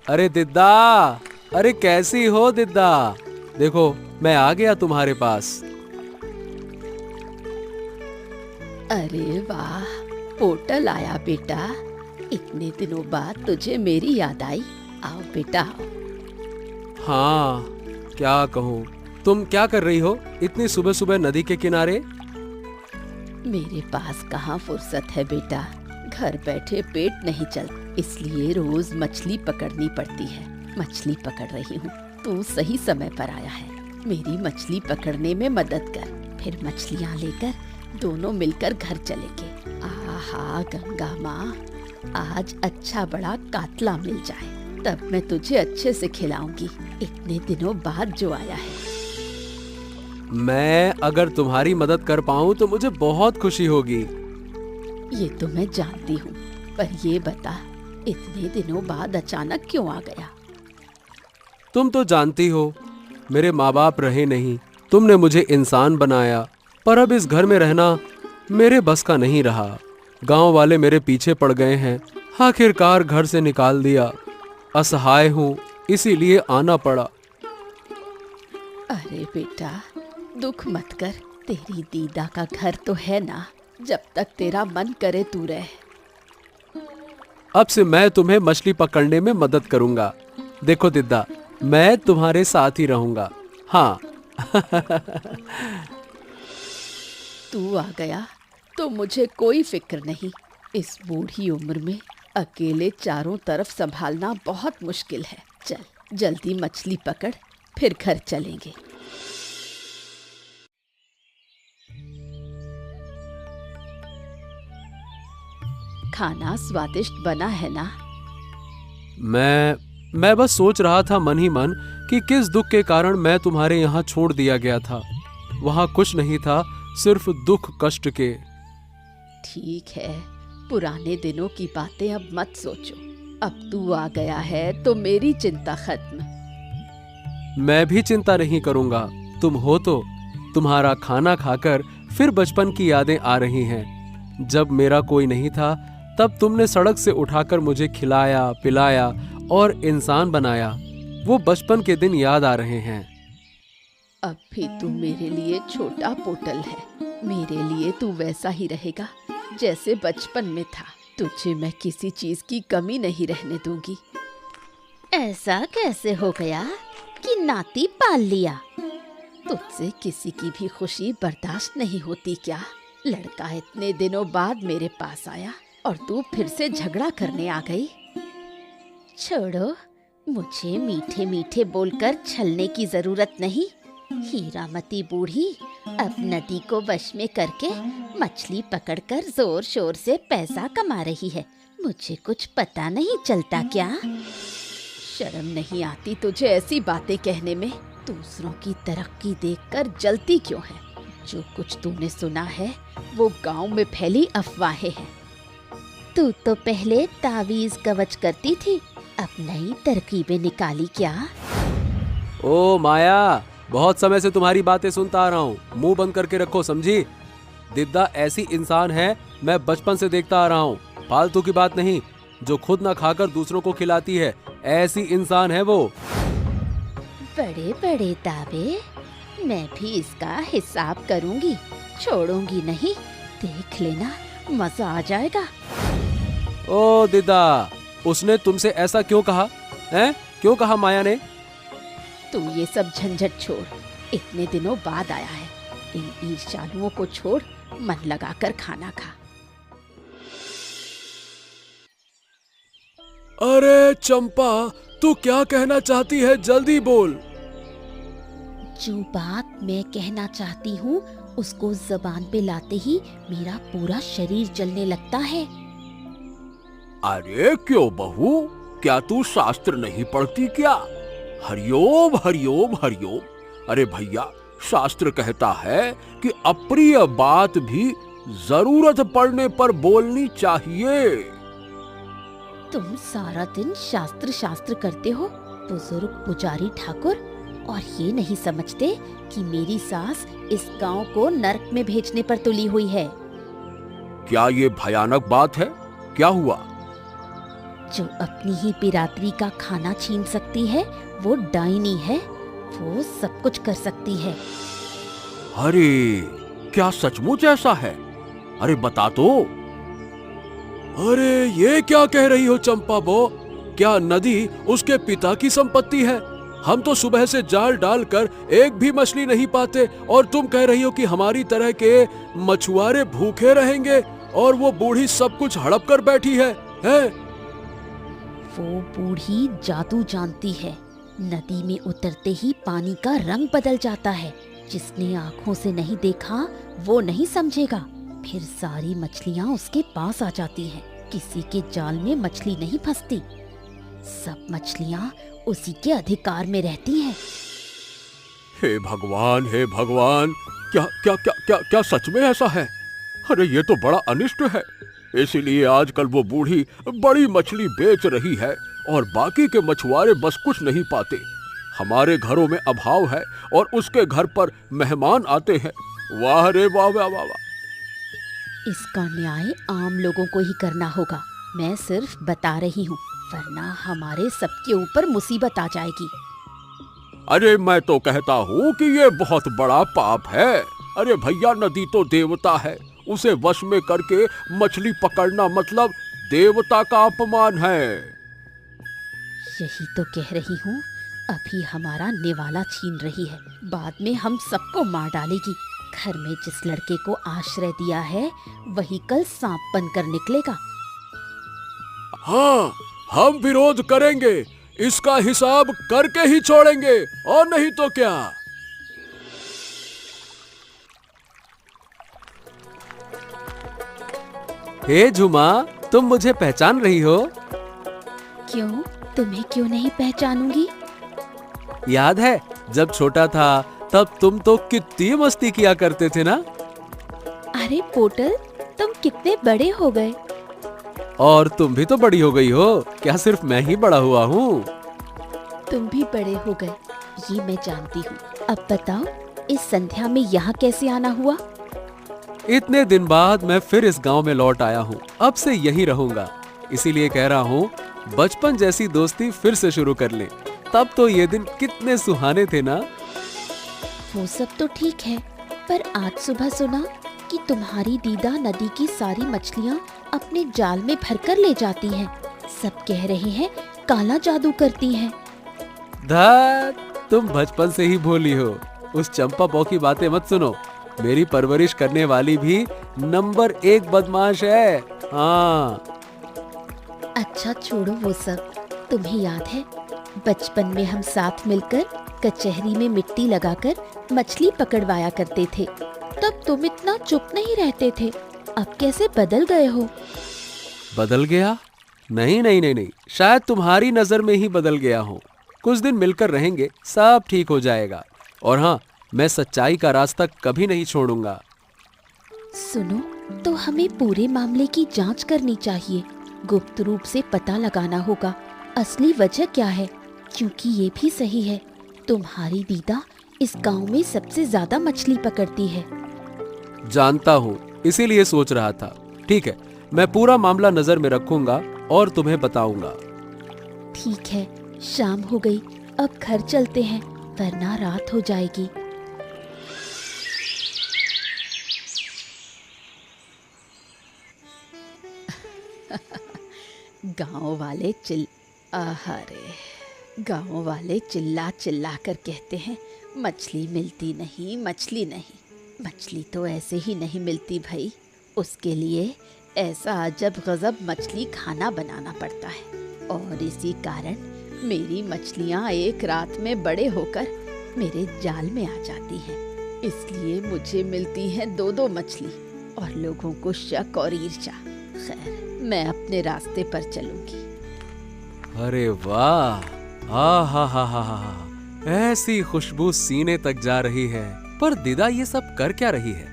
अरे दिद्दा, अरे कैसी हो दिद्दा? देखो मैं आ गया तुम्हारे पास। अरे वाह, पोर्टल आया बेटा। इतने दिनों बाद तुझे मेरी याद आई। आओ बेटा आओ। हाँ, क्या कहूँ। तुम क्या कर रही हो इतनी सुबह सुबह नदी के किनारे? मेरे पास कहाँ फुर्सत है बेटा। घर बैठे पेट नहीं चलता, इसलिए रोज मछली पकड़नी पड़ती है। मछली पकड़ रही हूँ। तू सही समय पर आया है। मेरी मछली पकड़ने में मदद कर, फिर मछलियाँ लेकर दोनों मिलकर घर चलेंगे। आहा गंगा माँ, आज अच्छा बड़ा कातला मिल जाए, तब मैं तुझे अच्छे से खिलाऊंगी। इतने दिनों बाद जो आया है। मैं अगर तुम्हारी मदद कर पाऊँ तो मुझे बहुत खुशी होगी। ये तो मैं जानती हूँ, पर ये बता, इतने दिनों बाद अचानक क्यों आ गया? तुम तो जानती हो, मेरे माँ बाप रहे नहीं, तुमने मुझे इंसान बनाया, पर अब इस घर में रहना मेरे बस का नहीं रहा। गांव वाले मेरे पीछे पड़ गए हैं, आखिरकार घर से निकाल दिया। असहाय हूँ, इसीलिए आना पड़ा। अरे बेटा, दुख मत कर। तेरी दीदा का घर तो है ना, जब तक तेरा मन करे तू रह। अब से मैं तुम्हें मछली पकड़ने में मदद करूंगा। देखो दिद्दा, मैं तुम्हारे साथ ही रहूंगा। हाँ। तू आ गया तो मुझे कोई फिक्र नहीं। इस बूढ़ी उम्र में अकेले चारों तरफ संभालना बहुत मुश्किल है। चल जल्दी मछली पकड़, फिर घर चलेंगे। खाना स्वादिष्ट बना है ना? मैं बस सोच रहा था मन ही मन कि किस दुख के कारण मैं तुम्हारे यहाँ छोड़ दिया गया था। वहाँ कुछ नहीं था, सिर्फ दुख कष्ट के। ठीक है, पुराने दिनों की बातें अब मत सोचो। अब तू आ गया है तो मेरी चिंता खत्म। मैं भी चिंता नहीं करूंगा। तुम हो तो तुम्हारा खाना खाकर फिर बचपन की यादें आ रही हैं। जब मेरा कोई नहीं था, तब तुमने सड़क से उठाकर मुझे खिलाया पिलाया और इंसान बनाया। वो बचपन के दिन याद आ रहे हैं। अब भी तू मेरे लिए छोटा पोर्टल है। मेरे लिए तू वैसा ही रहेगा जैसे बचपन में था। तुझे मैं किसी चीज की कमी नहीं रहने दूंगी। ऐसा कैसे हो गया कि नाती पाल लिया? तुझसे किसी की भी खुशी बर्दाश्त नहीं होती क्या? लड़का इतने दिनों बाद मेरे पास आया और तू फिर से झगड़ा करने आ गई। छोड़ो, मुझे मीठे मीठे बोलकर छलने की जरूरत नहीं। हीरामती बूढ़ी अब नदी को वश में करके मछली पकड़कर जोर शोर से पैसा कमा रही है। मुझे कुछ पता नहीं चलता क्या? शर्म नहीं आती तुझे ऐसी बातें कहने में? दूसरों की तरक्की देखकर जलती क्यों है? जो कुछ तूने सुना है वो गांव में फैली अफवाहें हैं। तू तो पहले तावीज कवच करती थी, अब नई तरकीबें निकाली क्या? ओ माया, बहुत समय से तुम्हारी बातें सुनता आ रहा हूँ। मुंह बंद करके रखो, समझी? दिद्दा ऐसी इंसान है, मैं बचपन से देखता आ रहा हूँ। फालतू की बात नहीं, जो खुद ना खाकर दूसरों को खिलाती है, ऐसी इंसान है वो। बड़े बड़े दावे, मैं भी इसका हिसाब करूंगी। छोड़ूंगी नहीं, देख लेना, मजा आ जाएगा। ओ दिद्दा, उसने तुमसे ऐसा क्यों कहा? हैं? क्यों कहा माया ने? तू ये सब झंझट छोड़, इतने दिनों बाद आया है। इन ईर्ष्यालुओं को छोड़, मन लगाकर खाना खा। अरे चंपा, तू क्या कहना चाहती है? जल्दी बोल। जो बात मैं कहना चाहती हूँ उसको जबान पे लाते ही मेरा पूरा शरीर जलने लगता है। अरे क्यों बहू, क्या तू शास्त्र नहीं पढ़ती क्या? हरिओम हरिओम हरिओम। अरे भैया, शास्त्र कहता है कि अप्रिय बात भी जरूरत पड़ने पर बोलनी चाहिए। तुम सारा दिन शास्त्र शास्त्र करते हो, बुजुर्ग पुजारी ठाकुर, और ये नहीं समझते कि मेरी सास इस गांव को नरक में भेजने पर तुली हुई है। क्या ये भयानक बात है? क्या हुआ? जो अपनी ही बिरादरी का खाना छीन सकती है वो डाइनी है। वो सब कुछ कर सकती है। अरे क्या सचमुच ऐसा है? अरे बता तो। अरे ये क्या कह रही हो चंपा बो? क्या नदी उसके पिता की संपत्ति है? हम तो सुबह से जाल डालकर एक भी मछली नहीं पाते और तुम कह रही हो कि हमारी तरह के मछुआरे भूखे रहेंगे और वो बूढ़ी सब कुछ हड़प कर बैठी है? वो बूढ़ी जादू जानती है। नदी में उतरते ही पानी का रंग बदल जाता है। जिसने आंखों से नहीं देखा वो नहीं समझेगा। फिर सारी मछलियां उसके पास आ जाती हैं। किसी के जाल में मछली नहीं फंसती। सब मछलियां उसी के अधिकार में रहती हैं। हे भगवान, हे भगवान, क्या क्या क्या क्या क्या सच में ऐसा है? अरे ये तो बड़ा अनिष्ट है। इसीलिए आजकल वो बूढ़ी बड़ी मछली बेच रही है और बाकी के मछुआरे बस कुछ नहीं पाते। हमारे घरों में अभाव है और उसके घर पर मेहमान आते हैं। वाह रे वाह वाह वाह वाह। इसका न्याय आम लोगों को ही करना होगा। मैं सिर्फ बता रही हूँ, वरना हमारे सबके ऊपर मुसीबत आ जाएगी। अरे मैं तो कहता हूँ कि ये बहुत बड़ा पाप है। अरे भैया, नदी तो देवता है। उसे वश में करके मछली पकड़ना मतलब देवता का अपमान है। यही तो कह रही हूँ। अभी हमारा निवाला छीन रही है, बाद में हम सबको मार डालेगी। घर में जिस लड़के को आश्रय दिया है वही कल सांप बनकर निकलेगा। हाँ, हम विरोध करेंगे। इसका हिसाब करके ही छोड़ेंगे, और नहीं तो क्या। हे झुमा, तुम मुझे पहचान रही हो? क्यों? तुम्हें क्यों नहीं पहचानूंगी? याद है जब छोटा था तब तुम तो कितनी मस्ती किया करते थे ना? अरे पोटल, तुम कितने बड़े हो गए। और तुम भी तो बड़ी हो गई हो। क्या सिर्फ मैं ही बड़ा हुआ हूँ? तुम भी बड़े हो गए, ये मैं जानती हूँ। अब बताओ, इस संध्या में यहाँ कैसे आना हुआ? इतने दिन बाद मैं फिर इस गांव में लौट आया हूँ। अब से यहीं रहूंगा। इसीलिए कह रहा हूँ, बचपन जैसी दोस्ती फिर से शुरू कर लें। तब तो ये दिन कितने सुहाने थे ना। वो सब तो ठीक है, पर आज सुबह सुना कि तुम्हारी दीदा नदी की सारी मछलियाँ अपने जाल में भरकर ले जाती हैं। सब कह रहे हैं काला जादू करती हैं। धत, तुम बचपन से ही भोली हो। उस चंपा बो की बातें मत सुनो। मेरी परवरिश करने वाली भी नंबर 1 बदमाश है। हाँ। अच्छा छोड़ो वो सब। तुम्हें याद है बचपन में हम साथ मिलकर कचहरी में मिट्टी लगाकर मछली पकड़वाया करते थे? तब तुम इतना चुप नहीं रहते थे। अब कैसे बदल गए हो? बदल गया? नहीं नहीं नहीं नहीं, शायद तुम्हारी नजर में ही बदल गया हूँ। कुछ दिन मिलकर रहेंगे, सब ठीक हो जाएगा। और हाँ, मैं सच्चाई का रास्ता कभी नहीं छोड़ूंगा। सुनो, तो हमें पूरे मामले की जांच करनी चाहिए। गुप्त रूप से पता लगाना होगा असली वजह क्या है। क्योंकि ये भी सही है, तुम्हारी दीदा इस गांव में सबसे ज्यादा मछली पकड़ती है। जानता हूँ, इसीलिए सोच रहा था। ठीक है, मैं पूरा मामला नजर में रखूंगा और तुम्हें बताऊंगा। ठीक है, शाम हो गई, अब घर चलते हैं, वरना रात हो जाएगी। गांव वाले चिल्ला चिल्ला कर कहते हैं मछली मिलती नहीं, मछली नहीं। मछली तो ऐसे ही नहीं मिलती भाई, उसके लिए ऐसा अजब गजब मछली खाना बनाना पड़ता है। और इसी कारण मेरी मछलियाँ एक रात में बड़े होकर मेरे जाल में आ जाती हैं। इसलिए मुझे मिलती हैं 2-2 मछली और लोगों को शक और ईर्ष्या। खैर, मैं अपने रास्ते पर चलूंगी। अरे वाह, हा हा हा हा, ऐसी खुशबू सीने तक जा रही है। पर दीदा ये सब कर क्या रही है?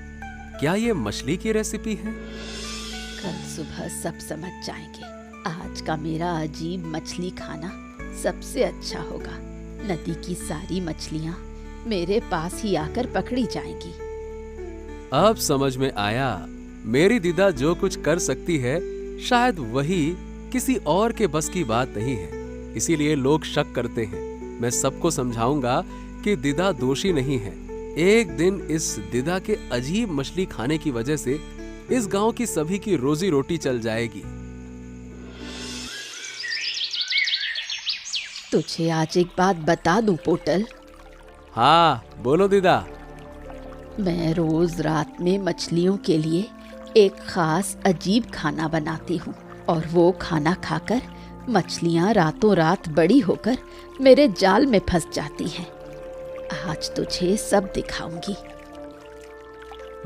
क्या ये मछली की रेसिपी है? कल सुबह सब समझ जाएंगे। आज का मेरा अजीब मछली खाना सबसे अच्छा होगा। नदी की सारी मछलियाँ मेरे पास ही आकर पकड़ी जाएंगी। अब समझ में आया, मेरी दीदा जो कुछ कर सकती है शायद वही किसी और के बस की बात नहीं है, इसीलिए लोग शक करते हैं। मैं सबको समझाऊंगा कि दिदा दोषी नहीं है। एक दिन इस दिदा के अजीब मछली खाने की वजह से इस गांव की सभी की रोजी रोटी चल जाएगी। तुझे आज एक बात बता दूं पोटल, हाँ बोलो दिदा। मैं रोज रात में मछलियों के लिए एक खास अजीब खाना बनाती हूँ और वो खाना खाकर मछलियाँ रातों रात बड़ी होकर मेरे जाल में फंस जाती हैं। आज तुझे सब दिखाऊंगी।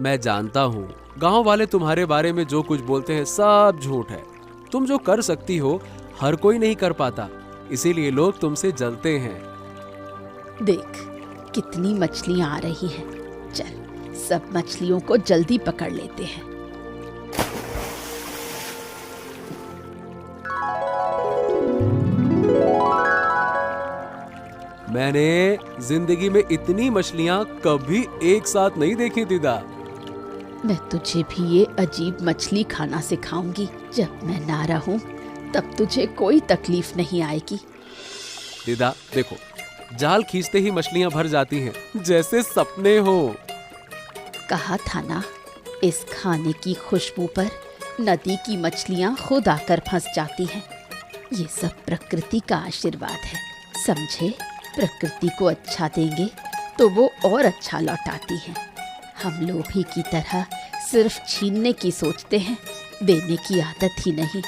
मैं जानता हूँ गांव वाले तुम्हारे बारे में जो कुछ बोलते हैं सब झूठ है। तुम जो कर सकती हो हर कोई नहीं कर पाता, इसीलिए लोग तुमसे जलते हैं। देख कितनी मछलियाँ आ रही हैं। चल सब मछलियों को जल्दी पकड़ लेते हैं। मैंने जिंदगी में इतनी मछलियाँ कभी एक साथ नहीं देखी दिदा। मैं तुझे भी ये अजीब मछली खाना सिखाऊंगी। जब मैं ना रहूं तब तुझे कोई तकलीफ नहीं आएगी। दिदा देखो, जाल खींचते ही मछलियाँ भर जाती हैं, जैसे सपने हो। कहा था ना, इस खाने की खुशबू पर नदी की मछलियाँ खुद आकर फंस जाती हैं। ये सब प्रकृति का आशीर्वाद है, समझे? प्रकृति को अच्छा देंगे तो वो और अच्छा लौटाती है। हम लोभी की तरह सिर्फ छीनने की सोचते हैं, देने की आदत ही नहीं।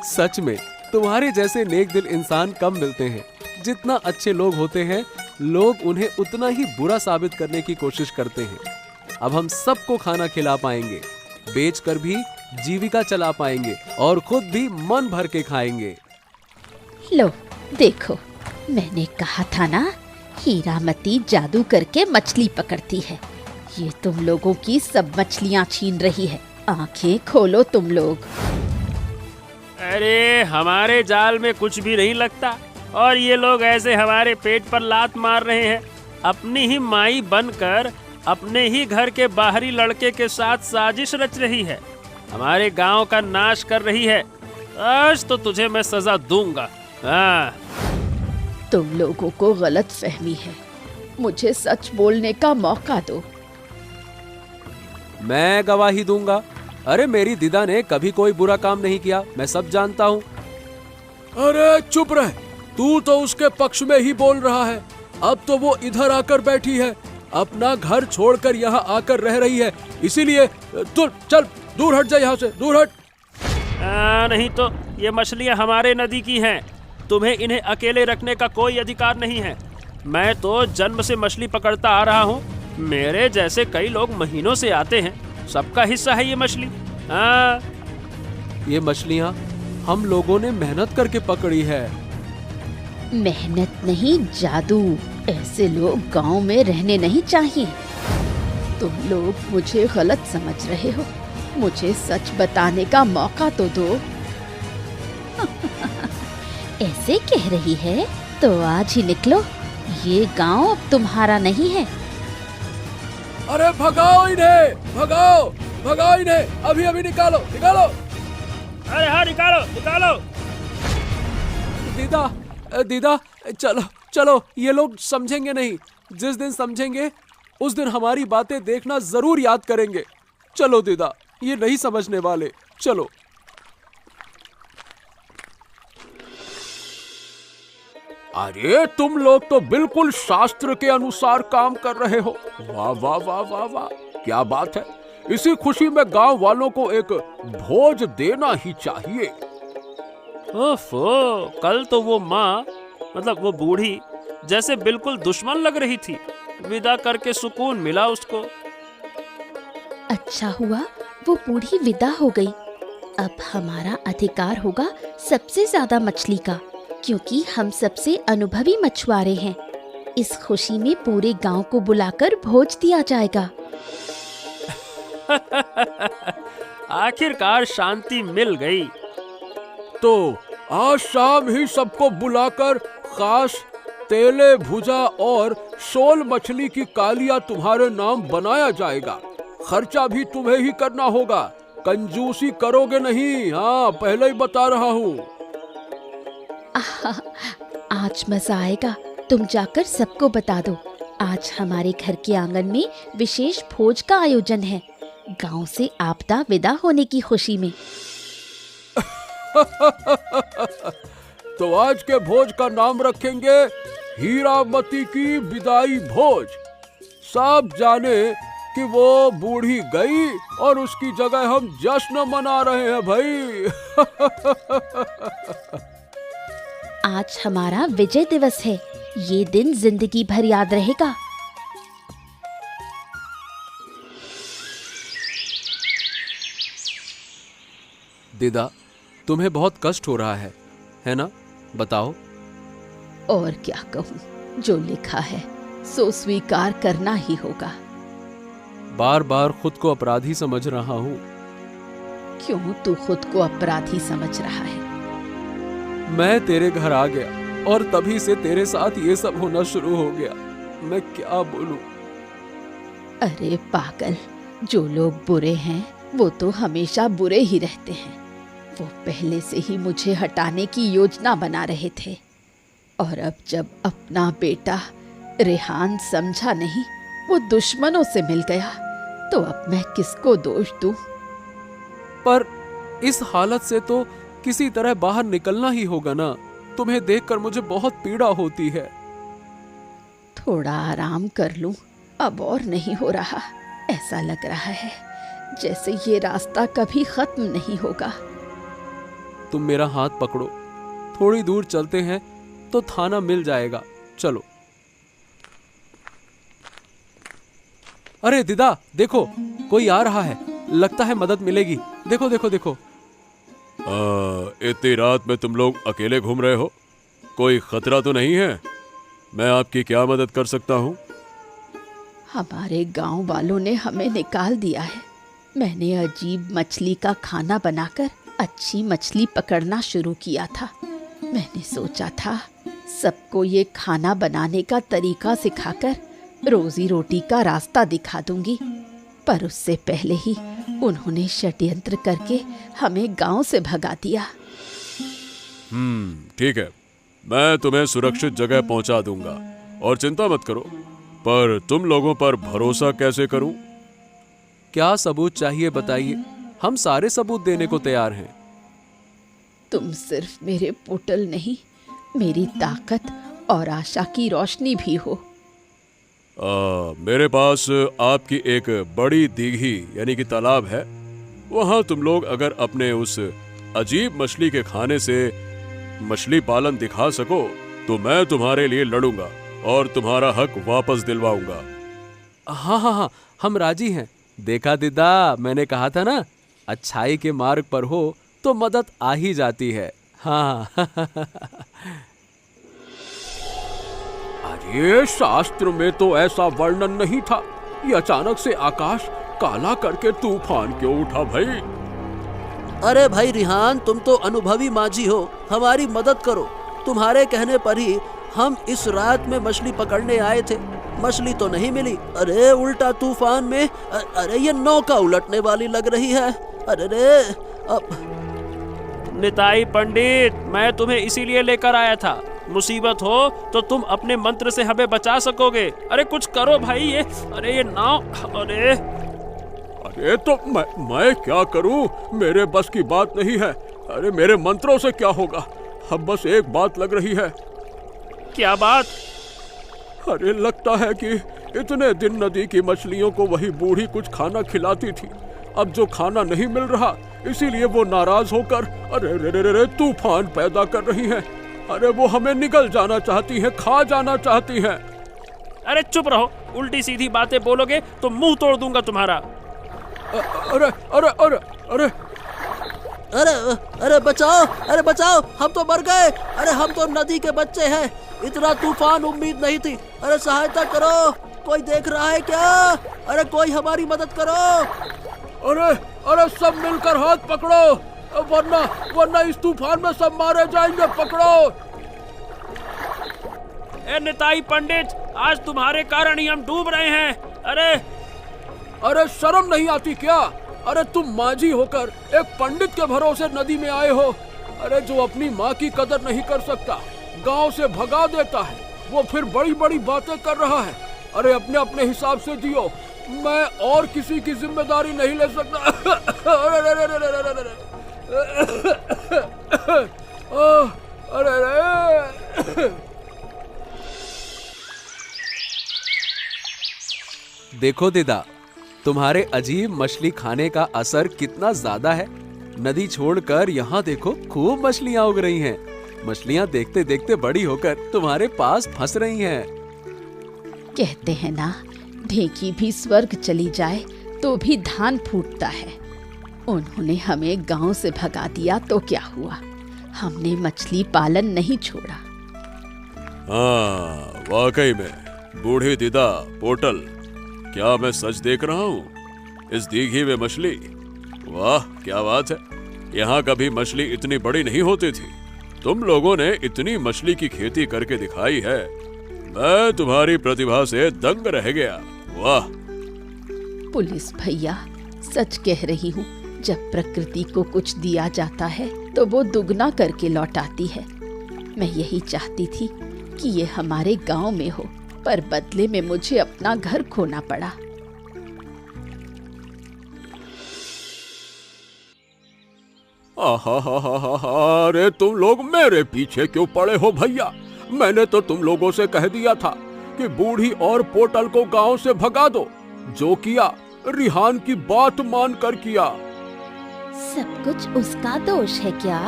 सच में तुम्हारे जैसे नेक दिल इंसान कम मिलते हैं। जितना अच्छे लोग होते हैं, लोग उन्हें उतना ही बुरा साबित करने की कोशिश करते हैं। अब हम सबको खाना खिला पाएंगे, बेचकर भी जीविका चला पाएंगे और खुद भी मन भर के खाएंगे। लो देखो, मैंने कहा था ना, हीरामती जादू करके मछली पकड़ती है। ये तुम लोगों की सब मछलियाँ छीन रही है। आंखें खोलो तुम लोग। अरे हमारे जाल में कुछ भी नहीं लगता और ये लोग ऐसे हमारे पेट पर लात मार रहे हैं। अपनी ही माई बनकर अपने ही घर के बाहरी लड़के के साथ साजिश रच रही है, हमारे गांव का नाश कर रही है। आज तो तुझे मैं सजा दूंगा। हाँ। तुम लोगों को गलत फहमी है, मुझे सच बोलने का मौका दो। मैं गवाही दूंगा। अरे मेरी दिदा ने कभी कोई बुरा काम नहीं किया, मैं सब जानता हूँ। अरे चुप रह, तू तो उसके पक्ष में ही बोल रहा है। अब तो वो इधर आकर बैठी है, अपना घर छोड़कर यहाँ आकर रह रही है, इसीलिए तू चल दूर हट जा, यहाँ से दूर हट। नहीं तो ये मछलियाँ हमारे नदी की हैं, तुम्हें इन्हें अकेले रखने का कोई अधिकार नहीं है। मैं तो जन्म से मछली पकड़ता आ रहा हूँ, मेरे जैसे कई लोग महीनों से आते हैं, सबका हिस्सा है ये मछली। हाँ। ये मछलियाँ हम लोगों ने मेहनत करके पकड़ी है। मेहनत नहीं, जादू। ऐसे लोग गांव में रहने नहीं चाहिए। तुम लोग मुझे गलत समझ रहे हो, मुझे सच बताने का मौका तो दो। ऐसे कह रही है तो आज ही निकलो, ये गांव अब तुम्हारा नहीं है। अरे भगाओ इन्हें, भगाओ भगाओ इन्हें, अभी अभी निकालो निकालो। अरे हाँ निकालो निकालो। दीदा दीदा चलो चलो, ये लोग समझेंगे नहीं। जिस दिन समझेंगे उस दिन हमारी बातें देखना जरूर याद करेंगे। चलो दीदा, ये नहीं समझने वाले, चलो। अरे तुम लोग तो बिल्कुल शास्त्र के अनुसार काम कर रहे हो। वाह वाह वाह वाह वाह, क्या बात है। इसी खुशी में गांव वालों को एक भोज देना ही चाहिए। ओफो, कल तो वो माँ, मतलब वो बूढ़ी, जैसे बिल्कुल दुश्मन लग रही थी। विदा करके सुकून मिला उसको। अच्छा हुआ वो बूढ़ी विदा हो गई। अब हमारा अधिकार होगा सबसे ज्यादा मछली का, क्योंकि हम सबसे अनुभवी मछुआरे हैं। इस खुशी में पूरे गांव को बुलाकर भोज दिया जाएगा। आखिरकार शांति मिल गई। तो आज शाम ही सबको बुलाकर खास तेले भुजा और शोल मछली की कालिया तुम्हारे नाम बनाया जाएगा। खर्चा भी तुम्हें ही करना होगा। कंजूसी करोगे नहीं, हाँ पहले ही बता रहा हूँ। आज मजा आएगा, तुम जाकर सबको बता दो। आज हमारे घर के आंगन में विशेष भोज का आयोजन है, गांव से आपदा विदा होने की खुशी में। तो आज के भोज का नाम रखेंगे हीरामती की विदाई भोज। सब जाने कि वो बूढ़ी गई और उसकी जगह हम जश्न मना रहे हैं भाई। आज हमारा विजय दिवस है, ये दिन जिंदगी भर याद रहेगा। दीदा, तुम्हें बहुत कष्ट हो रहा है ना? बताओ। और क्या कहूँ, जो लिखा है सो स्वीकार करना ही होगा। बार बार खुद को अपराधी समझ रहा हूँ। क्यों तू खुद को अपराधी समझ रहा है? मैं तेरे घर आ गया और तभी से तेरे साथ ये सब होना शुरू हो गया। मैं क्या बोलूं? अरे पागल, जो लोग बुरे हैं वो तो हमेशा बुरे ही रहते हैं। वो पहले से ही मुझे हटाने की योजना बना रहे थे, और अब जब अपना बेटा रेहान समझा नहीं, वो दुश्मनों से मिल गया, तो अब मैं किसको दोष दूं? पर इस हालत से तो किसी तरह बाहर निकलना ही होगा ना। तुम्हें देखकर मुझे बहुत पीड़ा होती है। थोड़ा आराम कर लूं, अब और नहीं हो रहा। ऐसा लग रहा है जैसे ये रास्ता कभी खत्म नहीं होगा। तुम मेरा हाथ पकड़ो, थोड़ी दूर चलते हैं तो थाना मिल जाएगा। चलो। अरे दीदा, देखो कोई आ रहा है, लगता है मदद मिलेगी। देखो देखो देखो। इतनी रात में तुम लोग अकेले घूम रहे हो? कोई खतरा तो नहीं है? मैं आपकी क्या मदद कर सकता हूँ? हमारे गांव वालों ने हमें निकाल दिया है। मैंने अजीब मछली का खाना बनाकर अच्छी मछली पकड़ना शुरू किया था। मैंने सोचा था सबको ये खाना बनाने का तरीका सिखाकर रोजी रोटी का रास्ता दिखा दूंगी, पर उससे पहले ही उन्होंने षड्यंत्र करके हमें गांव से भगा दिया। ठीक है, मैं तुम्हें सुरक्षित जगह पहुंचा दूंगा और चिंता मत करो। पर तुम लोगों पर भरोसा कैसे करूं? क्या सबूत चाहिए बताइए, हम सारे सबूत देने को तैयार हैं। तुम सिर्फ मेरे पुतल नहीं, मेरी ताकत और आशा की रोशनी भी हो। मेरे पास आपकी एक बड़ी दीघी यानी कि तालाब है। वहां तुम लोग अगर अपने उस अजीब मछली के खाने से मछली पालन दिखा सको तो मैं तुम्हारे लिए लड़ूंगा और तुम्हारा हक वापस दिलवाऊंगा। हाँ हाँ हाँ, हम राजी हैं। देखा दीदा, मैंने कहा था ना, अच्छाई के मार्ग पर हो तो मदद आ ही जाती है। हाँ। अरे शास्त्र में तो ऐसा वर्णन नहीं था। ये अचानक से आकाश काला करके तूफान क्यों उठा भाई? अरे भाई रिहान, तुम तो अनुभवी माझी हो, हमारी मदद करो। तुम्हारे कहने पर ही हम इस रात में मछली पकड़ने आए थे। मछली तो नहीं मिली। अरे उल्टा तूफान में, अरे ये नौका उलटने वाली लग रही है। अरे रे निताई पंडित, मैं तुम्हें इसीलिए लेकर आया था। मुसीबत हो तो तुम अपने मंत्र से हमें बचा सकोगे। अरे कुछ करो भाई। ये नाव। अरे तो मैं क्या करूं? मेरे बस की बात नहीं है। अरे मेरे मंत्रों से क्या होगा? अब बस एक बात लग रही है। क्या बात? अरे लगता है कि इतने दिन नदी की मछलियों को वही बूढ़ी कुछ खाना खिलाती थी। अब जो खाना नहीं मिल रहा, इसीलिए वो नाराज होकर अरे तूफान पैदा कर रही है। अरे वो हमें निगल जाना चाहती है, खा जाना चाहती है। अरे चुप रहो, उल्टी सीधी बातें बोलोगे तो मुंह तोड़ दूंगा तुम्हारा। अरे अरे अरे अरे अरे अरे बचाओ, अरे बचाओ, हम तो मर गए। अरे हम तो नदी के बच्चे हैं, इतना तूफान उम्मीद नहीं थी। अरे सहायता करो, कोई देख रहा है क्या? अरे कोई हमारी मदद करो। अरे अरे सब मिलकर हाथ पकड़ो, वरना इस तूफान में सब मारे जाएंगे। पकड़ो। ए निताई पंडित, आज तुम्हारे कारण ही हम डूब रहे हैं। अरे शर्म नहीं आती क्या? अरे तुम माझी होकर एक पंडित के भरोसे नदी में आए हो। अरे जो अपनी माँ की कदर नहीं कर सकता, गांव से भगा देता है, वो फिर बड़ी बड़ी बातें कर रहा है। अरे अपने अपने हिसाब से जियो, मैं और किसी की जिम्मेदारी नहीं ले सकता। अरे देखो दीदा, तुम्हारे अजीब मछली खाने का असर कितना ज्यादा है। नदी छोड़कर यहाँ देखो, खूब मछलियाँ उग रही हैं। मछलियाँ देखते देखते बड़ी होकर तुम्हारे पास फंस रही हैं। कहते हैं ना, ढेकी भी स्वर्ग चली जाए तो भी धान फूटता है। उन्होंने हमें गांव से भगा दिया तो क्या हुआ, हमने मछली पालन नहीं छोड़ा। हाँ, वाकई में बूढ़ी दीदा पोटल, क्या मैं सच देख रहा हूँ? इस दीघी में मछली, वाह क्या बात है। यहाँ कभी मछली इतनी बड़ी नहीं होती थी। तुम लोगों ने इतनी मछली की खेती करके दिखाई है, मैं तुम्हारी प्रतिभा से दंग रह गया। वाह। पुलिस भैया, सच कह रही हूँ, जब प्रकृति को कुछ दिया जाता है तो वो दुगना करके लौटाती है। मैं यही चाहती थी कि ये हमारे गांव में हो, पर बदले में मुझे अपना घर खोना पड़ा। अरे तुम लोग मेरे पीछे क्यों पड़े हो भैया? मैंने तो तुम लोगों से कह दिया था कि बूढ़ी और पोटल को गांव से भगा दो। जो किया रिहान की बात मानकर किया। सब कुछ उसका दोष है क्या?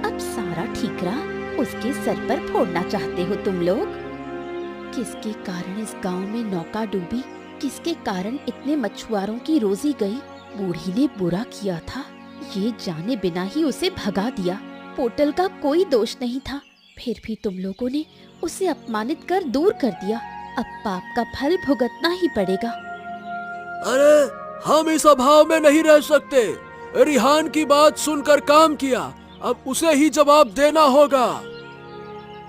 अब सारा ठीकरा उसके सर पर फोड़ना चाहते हो तुम लोग? किसके कारण इस गांव में नौका डूबी, किसके कारण इतने मछुआरों की रोजी गई? बूढ़ी ने बुरा किया था, ये जाने बिना ही उसे भगा दिया। पोटल का कोई दोष नहीं था, फिर भी तुम लोगों ने उसे अपमानित कर दूर कर दिया। अब पाप का फल भुगतना ही पड़ेगा। अरे हम इस अभाव में नहीं रह सकते। रिहान की बात सुनकर काम किया, अब उसे ही जवाब देना होगा।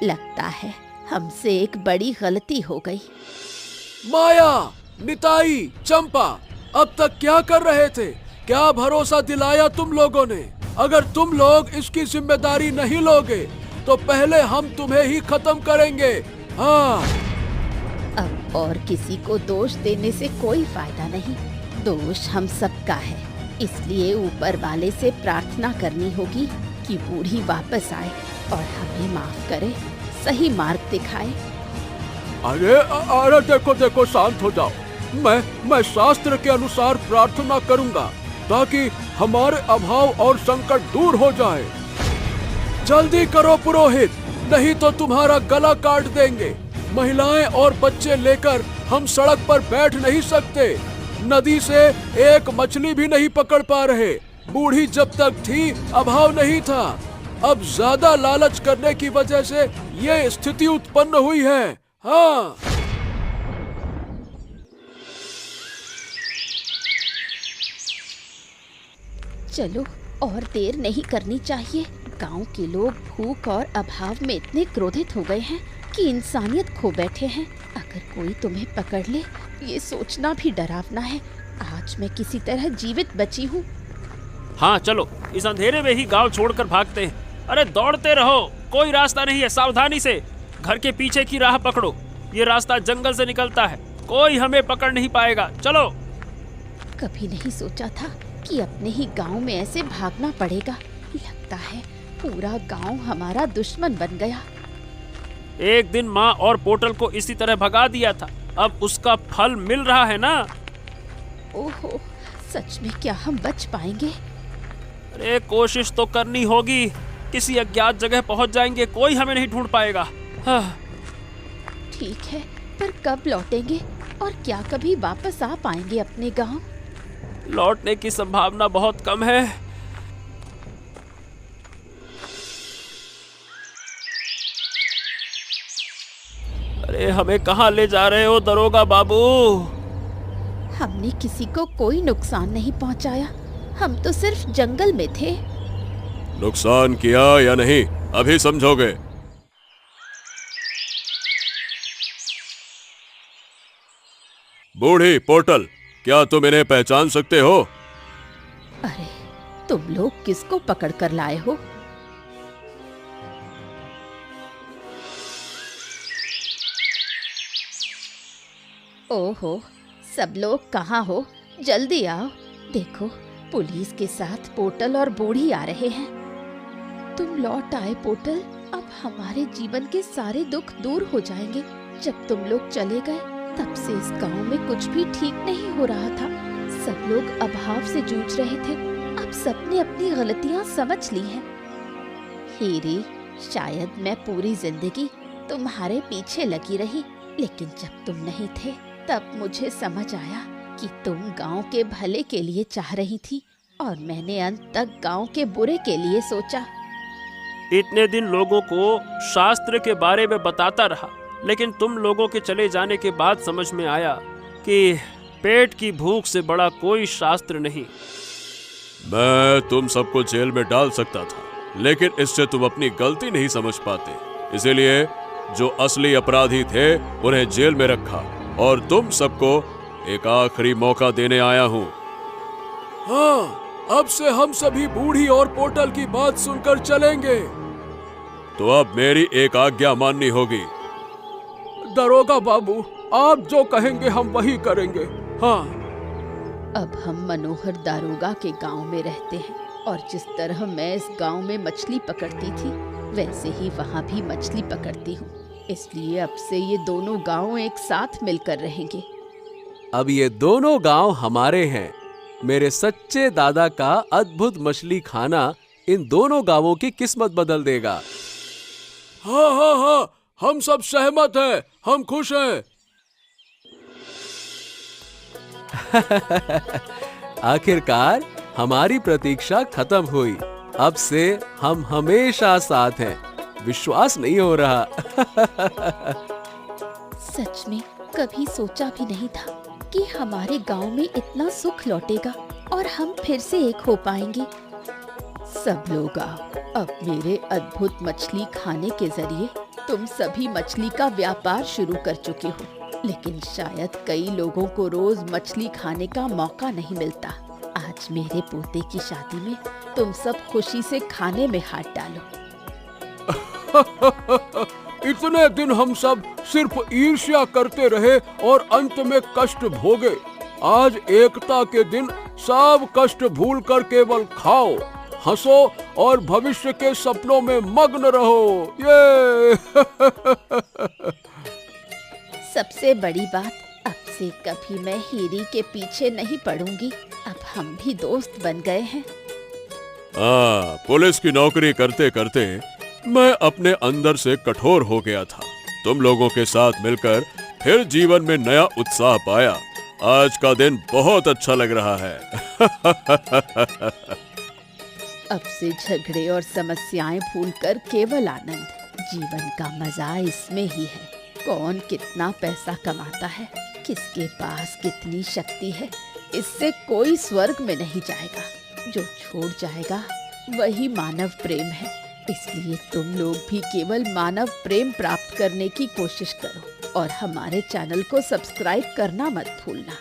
लगता है हमसे एक बड़ी गलती हो गई। माया, निताई, चंपा, अब तक क्या कर रहे थे? क्या भरोसा दिलाया तुम लोगों ने? अगर तुम लोग इसकी जिम्मेदारी नहीं लोगे तो पहले हम तुम्हें ही खत्म करेंगे। हाँ। अब और किसी को दोष देने से कोई फायदा नहीं, दोष हम सबका है। इसलिए ऊपर वाले से प्रार्थना करनी होगी कि बूढ़ी वापस आए और हमें माफ करे, सही मार्ग दिखाए। अरे देखो देखो, शांत हो जाओ। मैं शास्त्र के अनुसार प्रार्थना करूंगा ताकि हमारे अभाव और संकट दूर हो जाए। जल्दी करो पुरोहित, नहीं तो तुम्हारा गला काट देंगे। महिलाएं और बच्चे लेकर हम सड़क पर बैठ नहीं सकते। नदी से एक मछली भी नहीं पकड़ पा रहे। बूढ़ी जब तक थी अभाव नहीं था, अब ज्यादा लालच करने की वजह से ये स्थिति उत्पन्न हुई है। हाँ। चलो, और देर नहीं करनी चाहिए। गांव के लोग भूख और अभाव में इतने क्रोधित हो गए हैं कि इंसानियत खो बैठे हैं। अगर कोई तुम्हें पकड़ ले, ये सोचना भी डरावना है। आज मैं किसी तरह जीवित बची हूँ। हाँ चलो, इस अंधेरे में ही गांव छोड़कर भागते हैं। अरे दौड़ते रहो, कोई रास्ता नहीं है, सावधानी से। घर के पीछे की राह पकड़ो, ये रास्ता जंगल से निकलता है, कोई हमें पकड़ नहीं पाएगा। चलो। कभी नहीं सोचा था कि अपने ही गांव में ऐसे भागना पड़ेगा। लगता है पूरा गांव हमारा दुश्मन बन गया। एक दिन माँ और पोटल को इसी तरह भगा दिया था, अब उसका फल मिल रहा है ना। ओहो, सच में क्या हम बच पाएंगे? अरे कोशिश तो करनी होगी, किसी अज्ञात जगह पहुंच जाएंगे, कोई हमें नहीं ढूंढ पाएगा। हाँ। ठीक है, पर कब लौटेंगे और क्या कभी वापस आ पाएंगे अपने गांव? लौटने की संभावना बहुत कम है। अरे हमें कहाँ ले जा रहे हो दरोगा बाबू? हमने किसी को कोई नुकसान नहीं पहुंचाया, हम तो सिर्फ जंगल में थे। नुकसान किया या नहीं अभी समझोगे। बूढ़ी, पोटल, क्या तुम इन्हें पहचान सकते हो? अरे तुम लोग किसको पकड़ कर लाए हो? ओहो, सब लोग कहाँ हो? जल्दी आओ। देखो, पुलिस के साथ पोटल और बूढ़ी आ रहे हैं। तुम लौट आए पोटल। अब हमारे जीवन के सारे दुख दूर हो जाएंगे। जब तुम लोग चले गए तब से इस गांव में कुछ भी ठीक नहीं हो रहा था। सब लोग अभाव से जूझ रहे थे। अब सबने अपनी गलतियां समझ ली हैं। हीरी, शायद मैं पूरी जिंदगी तुम्हारे पीछे लगी रही, लेकिन जब तुम नहीं थे तब मुझे समझ आया कि तुम गांव के भले के लिए चाह रही थी, और मैंने अंत तक गांव के बुरे के लिए सोचा। इतने दिन लोगों को शास्त्र के बारे में बताता रहा, लेकिन तुम लोगों के चले जाने के बाद समझ में आया कि पेट की भूख से बड़ा कोई शास्त्र नहीं। मैं तुम सबको जेल में डाल सकता था, लेकिन इससे तुम अपनी गलती नहीं समझ पाते। इसीलिए जो असली अपराधी थे उन्हें जेल में रखा, और तुम सबको एक आखिरी मौका देने आया हूँ। हाँ, अब से हम सभी बूढ़ी और पोटल की बात सुनकर चलेंगे। तो अब मेरी एक आज्ञा माननी होगी। दरोगा बाबू, आप जो कहेंगे हम वही करेंगे। हाँ। अब हम मनोहर दारोगा के गांव में रहते हैं, और जिस तरह मैं इस गांव में मछली पकड़ती थी, वैसे ही वहाँ भी मछली पकड़ती हूँ। इसलिए अब से ये दोनों गांव एक साथ मिलकर रहेंगे। अब ये दोनों गांव हमारे हैं। मेरे सच्चे दादा का अद्भुत मछली खाना इन दोनों गांवों की किस्मत बदल देगा। हाँ हाँ हाँ, हम सब सहमत हैं, हम खुश हैं। आखिरकार हमारी प्रतीक्षा खत्म हुई। अब से हम हमेशा साथ हैं। विश्वास नहीं हो रहा। सच में कभी सोचा भी नहीं था कि हमारे गांव में इतना सुख लौटेगा और हम फिर से एक हो पाएंगे। सब लोग आओ, अब मेरे अद्भुत मछली खाने के जरिए तुम सभी मछली का व्यापार शुरू कर चुके हो, लेकिन शायद कई लोगों को रोज मछली खाने का मौका नहीं मिलता। आज मेरे पोते की शादी में तुम सब खुशी से खाने में हाथ डालो। इतने दिन हम सब सिर्फ ईर्ष्या करते रहे और अंत में कष्ट भोगे। आज एकता के दिन सब कष्ट भूलकर केवल खाओ, हंसो और भविष्य के सपनों में मग्न रहो। ये सबसे बड़ी बात, अब से कभी मैं हीरी के पीछे नहीं पड़ूंगी। अब हम भी दोस्त बन गए हैं। हाँ, पुलिस की नौकरी करते करते मैं अपने अंदर से कठोर हो गया था। तुम लोगों के साथ मिलकर फिर जीवन में नया उत्साह पाया। आज का दिन बहुत अच्छा लग रहा है। अब से झगड़े और समस्याएं भूलकर केवल आनंद। जीवन का मजा इसमें ही है। कौन कितना पैसा कमाता है, किसके पास कितनी शक्ति है, इससे कोई स्वर्ग में नहीं जाएगा। जो छोड़ जाएगा वही मानव प्रेम है। इसलिए तुम लोग भी केवल मानव प्रेम प्राप्त करने की कोशिश करो, और हमारे चैनल को सब्सक्राइब करना मत भूलना।